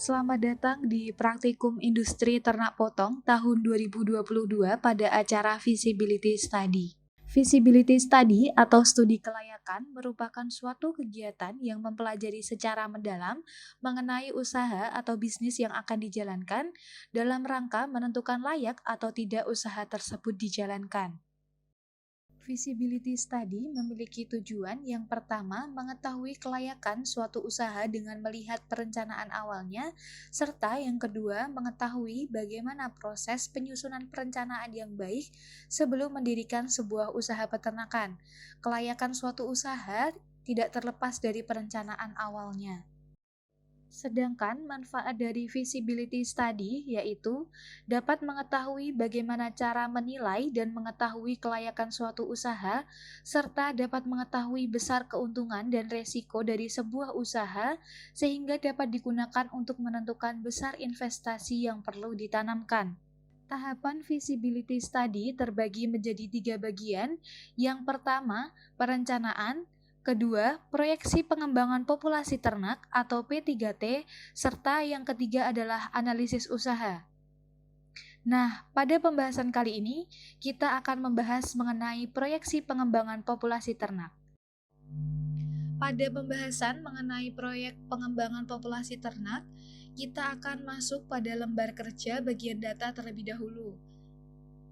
Selamat datang di Praktikum Industri Ternak Potong tahun 2022 pada acara Feasibility Study. Feasibility Study atau studi kelayakan merupakan suatu kegiatan yang mempelajari secara mendalam mengenai usaha atau bisnis yang akan dijalankan dalam rangka menentukan layak atau tidak usaha tersebut dijalankan. Feasibility Study memiliki tujuan yang pertama mengetahui kelayakan suatu usaha dengan melihat perencanaan awalnya, serta yang kedua mengetahui bagaimana proses penyusunan perencanaan yang baik sebelum mendirikan sebuah usaha peternakan. Kelayakan suatu usaha tidak terlepas dari perencanaan awalnya. Sedangkan manfaat dari feasibility study yaitu dapat mengetahui bagaimana cara menilai dan mengetahui kelayakan suatu usaha, serta dapat mengetahui besar keuntungan dan resiko dari sebuah usaha, sehingga dapat digunakan untuk menentukan besar investasi yang perlu ditanamkan. Tahapan feasibility study terbagi menjadi 3 bagian. Yang pertama, perencanaan. Kedua, proyeksi pengembangan populasi ternak atau P3T, serta yang ketiga adalah analisis usaha. Nah, pada pembahasan kali ini, kita akan membahas mengenai proyeksi pengembangan populasi ternak. Pada pembahasan mengenai proyek pengembangan populasi ternak, kita akan masuk pada lembar kerja bagian data terlebih dahulu.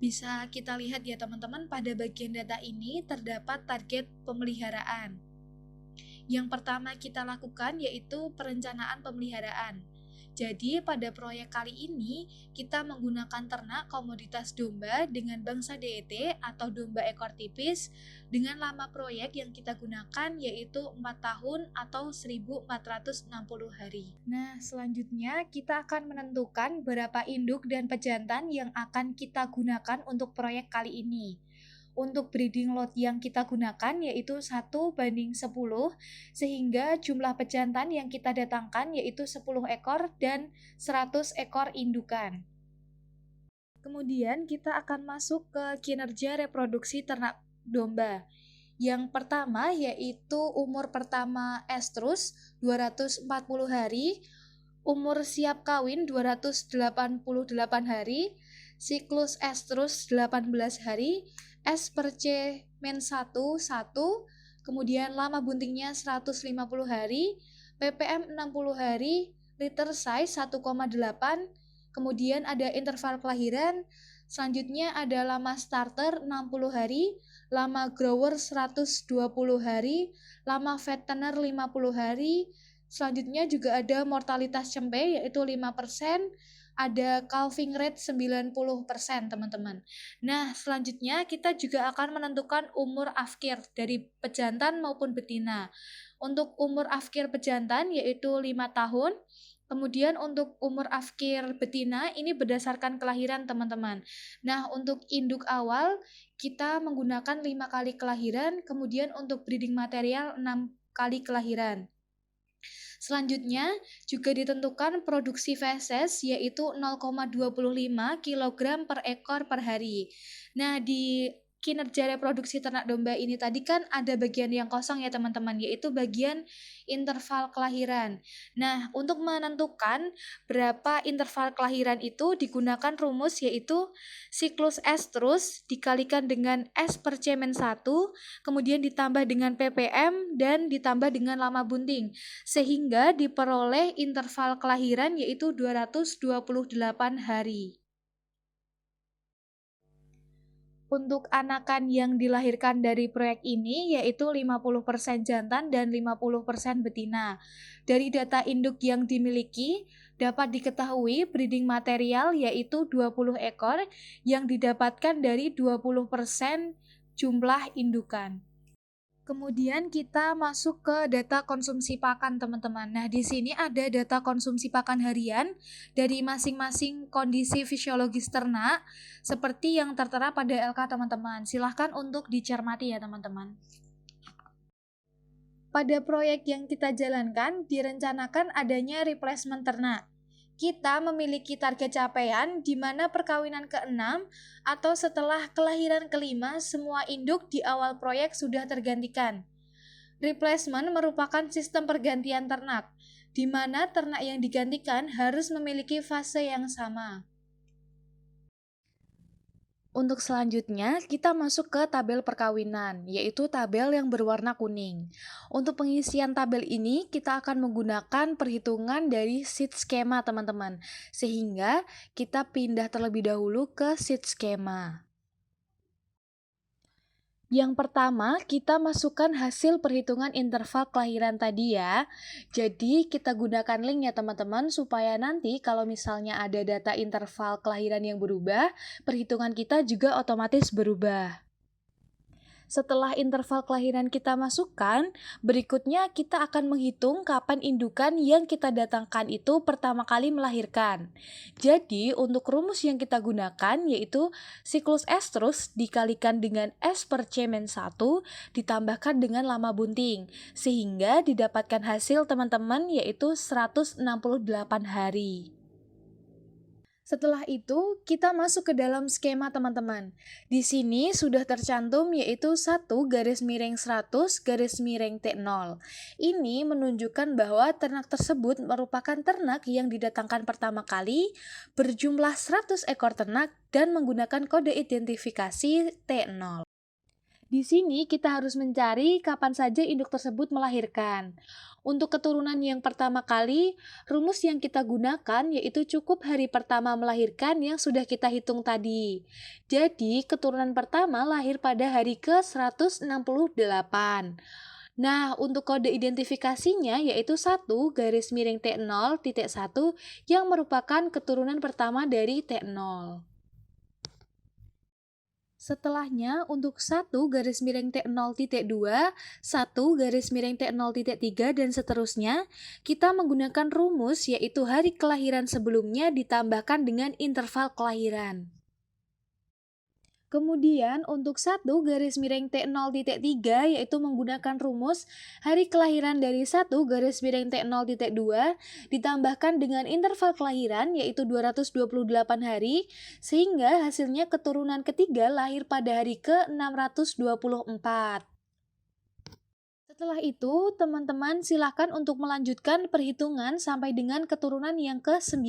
Bisa kita lihat ya teman-teman, pada bagian data ini terdapat target pemeliharaan. Yang pertama kita lakukan yaitu perencanaan pemeliharaan. Jadi pada proyek kali ini kita menggunakan ternak komoditas domba dengan bangsa DET atau domba ekor tipis dengan lama proyek yang kita gunakan yaitu 4 tahun atau 1460 hari. Nah, selanjutnya kita akan menentukan berapa induk dan pejantan yang akan kita gunakan untuk proyek kali ini. Untuk breeding lot yang kita gunakan yaitu 1:10, sehingga jumlah pejantan yang kita datangkan yaitu 10 ekor dan 100 ekor indukan. Kemudian kita akan masuk ke kinerja reproduksi ternak domba. Yang pertama yaitu umur pertama estrus 240 hari, umur siap kawin 288 hari, siklus estrus 18 hari, S per C men 1, kemudian lama buntingnya 150 hari, ppm 60 hari, litter size 1,8, kemudian ada interval kelahiran, selanjutnya ada lama starter 60 hari, lama grower 120 hari, lama fattener 50 hari, selanjutnya juga ada mortalitas cempe yaitu 5%, ada calving rate 90% teman-teman. Nah, selanjutnya kita juga akan menentukan umur afkir dari pejantan maupun betina. Untuk umur afkir pejantan yaitu 5 tahun. Kemudian untuk umur afkir betina ini berdasarkan kelahiran teman-teman. Nah, untuk induk awal kita menggunakan 5 kali kelahiran, kemudian untuk breeding material 6 kali kelahiran. Selanjutnya juga ditentukan produksi feses yaitu 0,25 kg per ekor per hari. Nah, di kinerja reproduksi ternak domba ini tadi kan ada bagian yang kosong ya teman-teman, yaitu bagian interval kelahiran. Nah, untuk menentukan berapa interval kelahiran itu digunakan rumus yaitu siklus estrus dikalikan dengan S per C men 1, kemudian ditambah dengan ppm dan ditambah dengan lama bunting, sehingga diperoleh interval kelahiran yaitu 228 hari. Untuk anakan yang dilahirkan dari proyek ini yaitu 50% jantan dan 50% betina. Dari data induk yang dimiliki dapat diketahui breeding material yaitu 20 ekor yang didapatkan dari 20% jumlah indukan. Kemudian kita masuk ke data konsumsi pakan teman-teman. Nah, di sini ada data konsumsi pakan harian dari masing-masing kondisi fisiologis ternak seperti yang tertera pada LK teman-teman. Silahkan untuk dicermati ya teman-teman. Pada proyek yang kita jalankan direncanakan adanya replacement ternak. Kita memiliki target capaian di mana perkawinan ke-6 atau setelah kelahiran ke-5 semua induk di awal proyek sudah tergantikan. Replacement merupakan sistem pergantian ternak. di mana ternak yang digantikan harus memiliki fase yang sama. Untuk selanjutnya, kita masuk ke tabel perkawinan, yaitu tabel yang berwarna kuning. Untuk pengisian tabel ini, kita akan menggunakan perhitungan dari sheet skema, teman-teman. Sehingga kita pindah terlebih dahulu ke sheet skema. Yang pertama, kita masukkan hasil perhitungan interval kelahiran tadi ya. Jadi, kita gunakan link ya teman-teman, supaya nanti kalau misalnya ada data interval kelahiran yang berubah, perhitungan kita juga otomatis berubah. Setelah interval kelahiran kita masukkan, berikutnya kita akan menghitung kapan indukan yang kita datangkan itu pertama kali melahirkan. Jadi, untuk rumus yang kita gunakan yaitu siklus estrus dikalikan dengan S per C-1 ditambahkan dengan lama bunting, sehingga didapatkan hasil teman-teman yaitu 168 hari. Setelah itu, kita masuk ke dalam skema teman-teman. Di sini sudah tercantum yaitu 1 garis miring 100 garis miring T0. Ini menunjukkan bahwa ternak tersebut merupakan ternak yang didatangkan pertama kali, berjumlah 100 ekor ternak dan menggunakan kode identifikasi T0. Di sini kita harus mencari kapan saja induk tersebut melahirkan. Untuk keturunan yang pertama kali, rumus yang kita gunakan yaitu cukup hari pertama melahirkan yang sudah kita hitung tadi. Jadi, keturunan pertama lahir pada hari ke-168. Nah, untuk kode identifikasinya yaitu 1 garis miring T0.1 yang merupakan keturunan pertama dari T0. Setelahnya, untuk 1 garis miring T0.2, 1 garis miring T0.3, dan seterusnya, kita menggunakan rumus yaitu hari kelahiran sebelumnya ditambahkan dengan interval kelahiran. Kemudian untuk 1 garis miring T0.3 yaitu menggunakan rumus hari kelahiran dari 1 garis miring T0.2 ditambahkan dengan interval kelahiran yaitu 228 hari sehingga hasilnya keturunan ketiga lahir pada hari ke-624. Setelah itu, teman-teman silakan untuk melanjutkan perhitungan sampai dengan keturunan yang ke-9.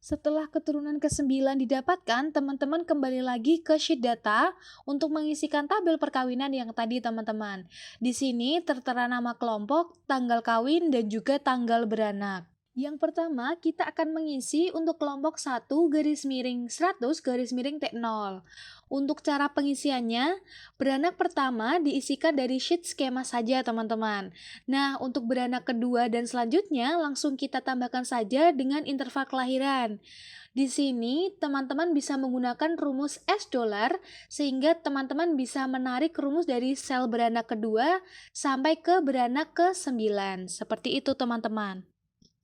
Setelah keturunan ke-9 didapatkan, teman-teman kembali lagi ke sheet data untuk mengisikan tabel perkawinan yang tadi teman-teman. Di sini tertera nama kelompok, tanggal kawin, dan juga tanggal beranak. Yang pertama, kita akan mengisi untuk kelompok 1 garis miring 100 garis miring T0. Untuk cara pengisiannya, beranak pertama diisikan dari sheet skema saja teman-teman. Nah, untuk beranak kedua dan selanjutnya langsung kita tambahkan saja dengan interval kelahiran. Di sini, teman-teman bisa menggunakan rumus S dollar sehingga teman-teman bisa menarik rumus dari sel beranak kedua sampai ke beranak ke-9. Seperti itu teman-teman.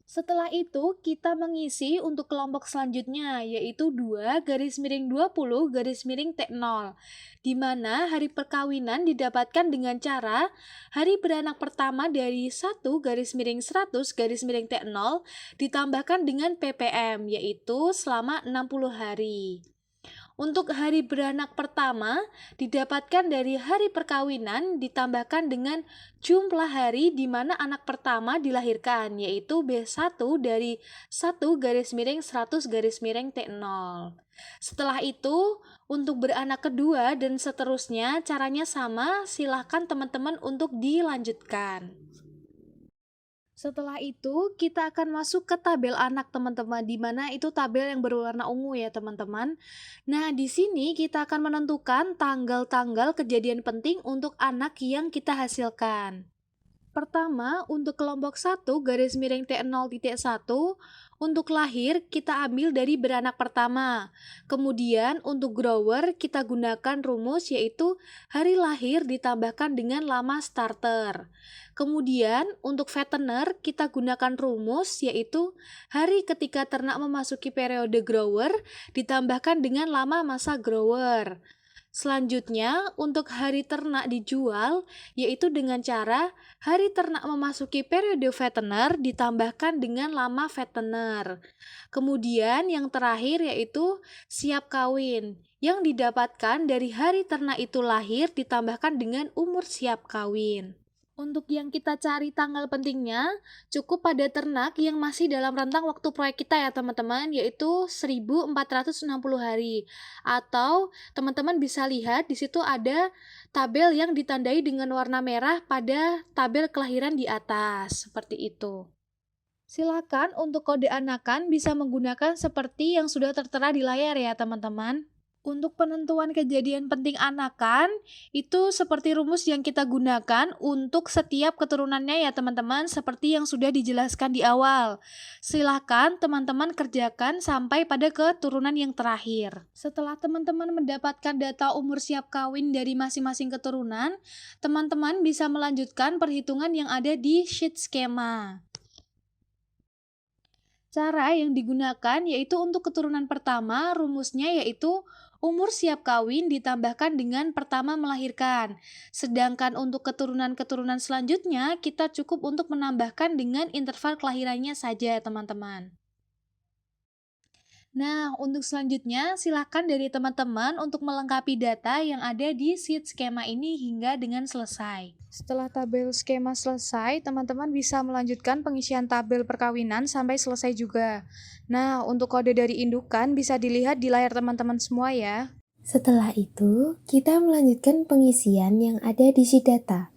Setelah itu, kita mengisi untuk kelompok selanjutnya, yaitu 2 garis miring 20 garis miring T0, di mana hari perkawinan didapatkan dengan cara hari beranak pertama dari 1 garis miring 100 garis miring T0 ditambahkan dengan PPM, yaitu selama 60 hari. Untuk hari beranak pertama didapatkan dari hari perkawinan ditambahkan dengan jumlah hari di mana anak pertama dilahirkan, yaitu B1 dari 1 garis miring 100 garis miring T0. Setelah itu, untuk beranak kedua dan seterusnya caranya sama, silahkan teman-teman untuk dilanjutkan. Setelah itu, kita akan masuk ke tabel anak teman-teman, di mana itu tabel yang berwarna ungu ya teman-teman. Nah, di sini kita akan menentukan tanggal-tanggal kejadian penting untuk anak yang kita hasilkan. Pertama, untuk kelompok 1 garis miring T0.1, untuk lahir kita ambil dari beranak pertama. Kemudian untuk grower kita gunakan rumus yaitu hari lahir ditambahkan dengan lama starter. Kemudian untuk fattener kita gunakan rumus yaitu hari ketika ternak memasuki periode grower ditambahkan dengan lama masa grower. Selanjutnya, untuk hari ternak dijual, yaitu dengan cara hari ternak memasuki periode fattener ditambahkan dengan lama fattener. Kemudian yang terakhir yaitu siap kawin, yang didapatkan dari hari ternak itu lahir ditambahkan dengan umur siap kawin. Untuk yang kita cari tanggal pentingnya, cukup pada ternak yang masih dalam rentang waktu proyek kita ya teman-teman, yaitu 1460 hari. Atau teman-teman bisa lihat di situ ada tabel yang ditandai dengan warna merah pada tabel kelahiran di atas, seperti itu. Silakan untuk kode anakan bisa menggunakan seperti yang sudah tertera di layar ya teman-teman. Untuk penentuan kejadian penting anakan, itu seperti rumus yang kita gunakan untuk setiap keturunannya ya teman-teman, seperti yang sudah dijelaskan di awal. Silahkan teman-teman kerjakan sampai pada keturunan yang terakhir. Setelah teman-teman mendapatkan data umur siap kawin dari masing-masing keturunan, teman-teman bisa melanjutkan perhitungan yang ada di sheet skema. Cara yang digunakan yaitu untuk keturunan pertama, rumusnya yaitu umur siap kawin ditambahkan dengan pertama melahirkan. Sedangkan untuk keturunan-keturunan selanjutnya, kita cukup untuk menambahkan dengan interval kelahirannya saja, teman-teman. Nah, untuk selanjutnya, silakan dari teman-teman untuk melengkapi data yang ada di sheet skema ini hingga dengan selesai. Setelah tabel skema selesai, teman-teman bisa melanjutkan pengisian tabel perkawinan sampai selesai juga. Nah, untuk kode dari indukan bisa dilihat di layar teman-teman semua ya. Setelah itu, kita melanjutkan pengisian yang ada di sheet data.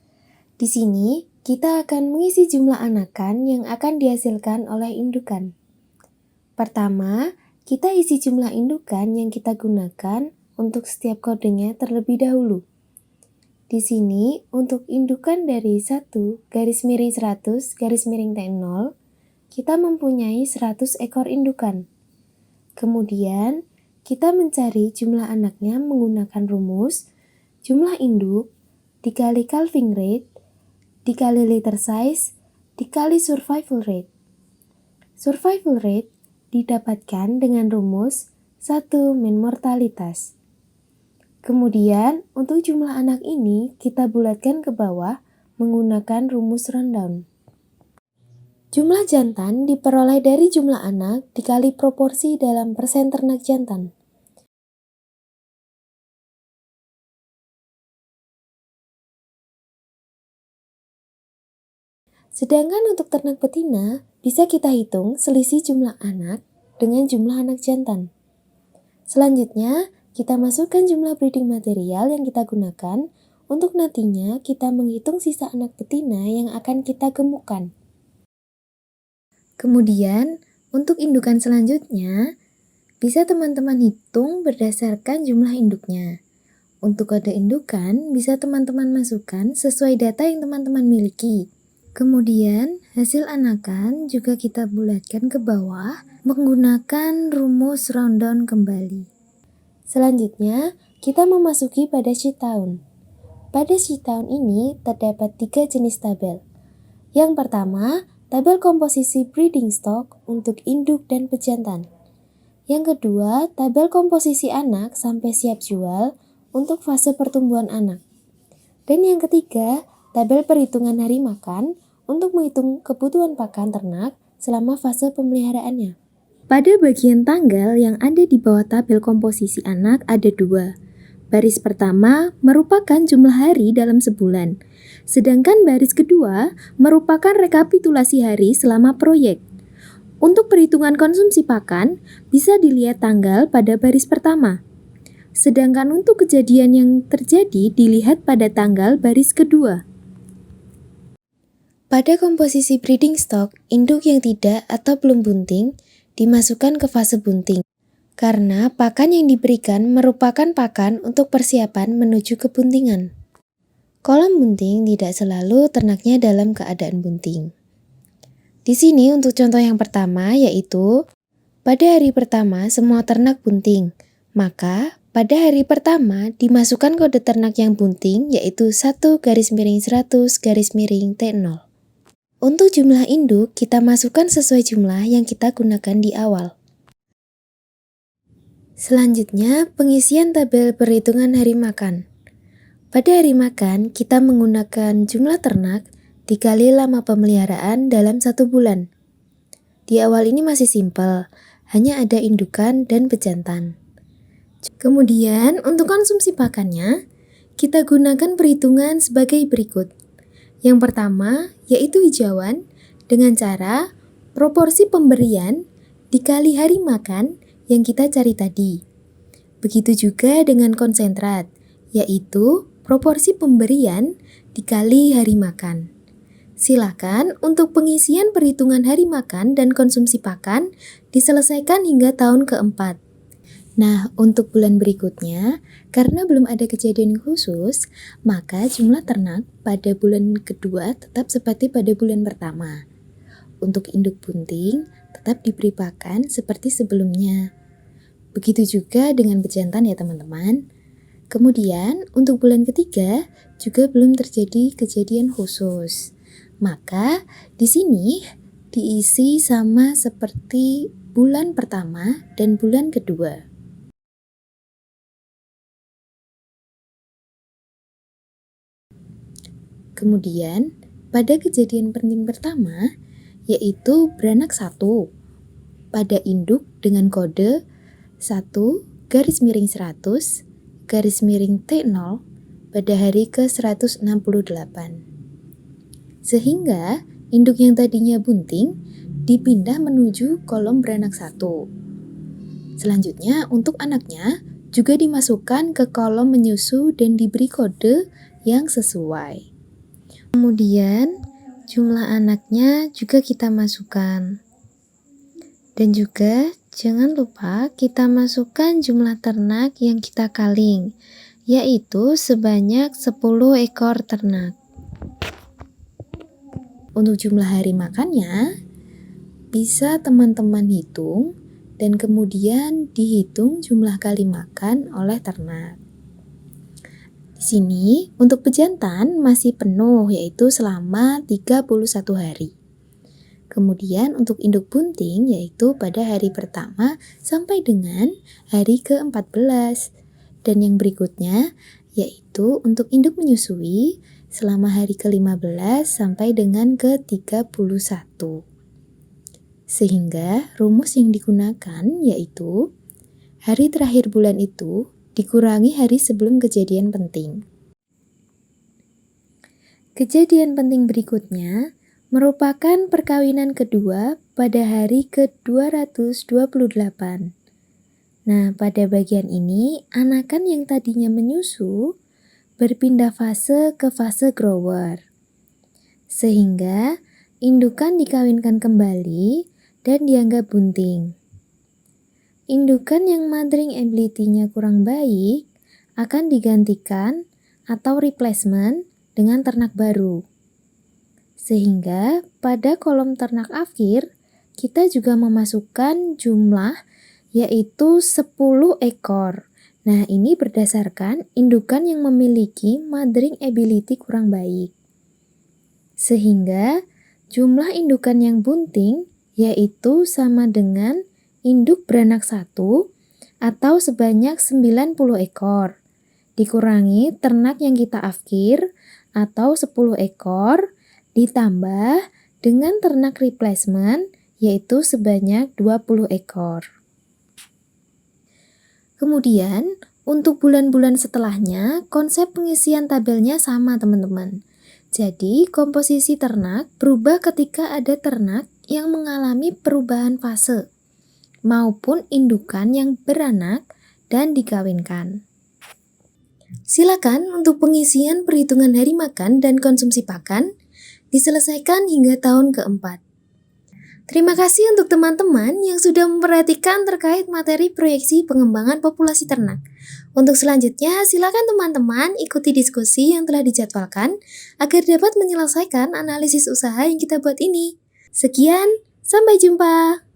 Di sini, kita akan mengisi jumlah anakan yang akan dihasilkan oleh indukan. Pertama, kita isi jumlah indukan yang kita gunakan untuk setiap kodenya terlebih dahulu. Di sini, untuk indukan dari 1 _100 T0, kita mempunyai 100 ekor indukan. Kemudian, kita mencari jumlah anaknya menggunakan rumus jumlah induk dikali calving rate dikali litter size dikali survival rate. Survival rate didapatkan dengan rumus 1 min mortalitas. Kemudian, untuk jumlah anak ini kita bulatkan ke bawah menggunakan rumus rundown. Jumlah jantan diperoleh dari jumlah anak dikali proporsi dalam persen ternak jantan. Sedangkan untuk ternak betina, bisa kita hitung selisih jumlah anak dengan jumlah anak jantan. Selanjutnya, kita masukkan jumlah breeding material yang kita gunakan untuk nantinya kita menghitung sisa anak betina yang akan kita gemukkan. Kemudian, untuk indukan selanjutnya, bisa teman-teman hitung berdasarkan jumlah induknya. Untuk kode indukan, bisa teman-teman masukkan sesuai data yang teman-teman miliki. Kemudian, hasil anakan juga kita bulatkan ke bawah menggunakan rumus rundown kembali. Selanjutnya, kita memasuki pada sheet tahun. Pada sheet tahun ini terdapat 3 jenis tabel. Yang pertama, tabel komposisi breeding stock untuk induk dan pejantan. Yang kedua, tabel komposisi anak sampai siap jual untuk fase pertumbuhan anak. Dan yang ketiga, tabel perhitungan hari makan untuk menghitung kebutuhan pakan ternak selama fase pemeliharaannya. Pada bagian tanggal yang ada di bawah tabel komposisi anak ada 2. Baris pertama merupakan jumlah hari dalam sebulan, sedangkan baris kedua merupakan rekapitulasi hari selama proyek. Untuk perhitungan konsumsi pakan, bisa dilihat tanggal pada baris pertama. Sedangkan untuk kejadian yang terjadi dilihat pada tanggal baris kedua. Pada komposisi breeding stock, induk yang tidak atau belum bunting dimasukkan ke fase bunting. Karena pakan yang diberikan merupakan pakan untuk persiapan menuju kebuntingan. Kolom bunting tidak selalu ternaknya dalam keadaan bunting. Di sini untuk contoh yang pertama yaitu, pada hari pertama semua ternak bunting, maka pada hari pertama dimasukkan kode ternak yang bunting yaitu 1 _100 T0. Untuk jumlah induk kita masukkan sesuai jumlah yang kita gunakan di awal. Selanjutnya, pengisian tabel perhitungan hari makan. Pada hari makan, kita menggunakan jumlah ternak dikali lama pemeliharaan dalam 1 bulan. Di awal ini masih simpel, hanya ada indukan dan pejantan. Kemudian, untuk konsumsi pakannya, kita gunakan perhitungan sebagai berikut. Yang pertama yaitu hijauan dengan cara proporsi pemberian dikali hari makan yang kita cari tadi. Begitu juga dengan konsentrat, yaitu proporsi pemberian dikali hari makan. Silakan untuk pengisian perhitungan hari makan dan konsumsi pakan diselesaikan hingga tahun keempat. Nah, untuk bulan berikutnya, karena belum ada kejadian khusus, maka jumlah ternak pada bulan kedua tetap seperti pada bulan pertama. Untuk induk bunting tetap diberi pakan seperti sebelumnya. Begitu juga dengan bejantan ya teman-teman. Kemudian untuk bulan ketiga juga belum terjadi kejadian khusus. Maka di sini diisi sama seperti bulan pertama dan bulan kedua. Kemudian pada kejadian penting pertama yaitu beranak 1 pada induk dengan kode 1/100/T0 pada hari ke-168. Sehingga induk yang tadinya bunting dipindah menuju kolom beranak 1. Selanjutnya untuk anaknya juga dimasukkan ke kolom menyusu dan diberi kode yang sesuai. Kemudian jumlah anaknya juga kita masukkan. Dan juga jangan lupa kita masukkan jumlah ternak yang kita kaling, yaitu sebanyak 10 ekor ternak. Untuk jumlah hari makannya, bisa teman-teman hitung dan kemudian dihitung jumlah kali makan oleh ternak. Di sini untuk pejantan masih penuh yaitu selama 31 hari. Kemudian untuk induk bunting yaitu pada hari pertama sampai dengan hari ke-14. Dan yang berikutnya yaitu untuk induk menyusui selama hari ke-15 sampai dengan ke-31. Sehingga rumus yang digunakan yaitu hari terakhir bulan itu dikurangi hari sebelum kejadian penting. Kejadian penting berikutnya merupakan perkawinan kedua pada hari ke-228. Nah, pada bagian ini, anakan yang tadinya menyusu berpindah fase ke fase grower. Sehingga indukan dikawinkan kembali dan dianggap bunting. Indukan yang mothering ability-nya kurang baik akan digantikan atau replacement dengan ternak baru. Sehingga pada kolom ternak akhir kita juga memasukkan jumlah yaitu 10 ekor. Nah, ini berdasarkan indukan yang memiliki mothering ability kurang baik. Sehingga jumlah indukan yang bunting yaitu sama dengan induk beranak 1 atau sebanyak 90 ekor. Dikurangi ternak yang kita afkir atau 10 ekor ditambah dengan ternak replacement yaitu sebanyak 20 ekor. Kemudian untuk bulan-bulan setelahnya konsep pengisian tabelnya sama teman-teman. Jadi komposisi ternak berubah ketika ada ternak yang mengalami perubahan fase maupun indukan yang beranak dan dikawinkan. Silakan untuk pengisian perhitungan hari makan dan konsumsi pakan diselesaikan hingga tahun keempat. Terima kasih untuk teman-teman yang sudah memperhatikan terkait materi proyeksi pengembangan populasi ternak. Untuk selanjutnya, silakan teman-teman ikuti diskusi yang telah dijadwalkan agar dapat menyelesaikan analisis usaha yang kita buat ini. Sekian, sampai jumpa.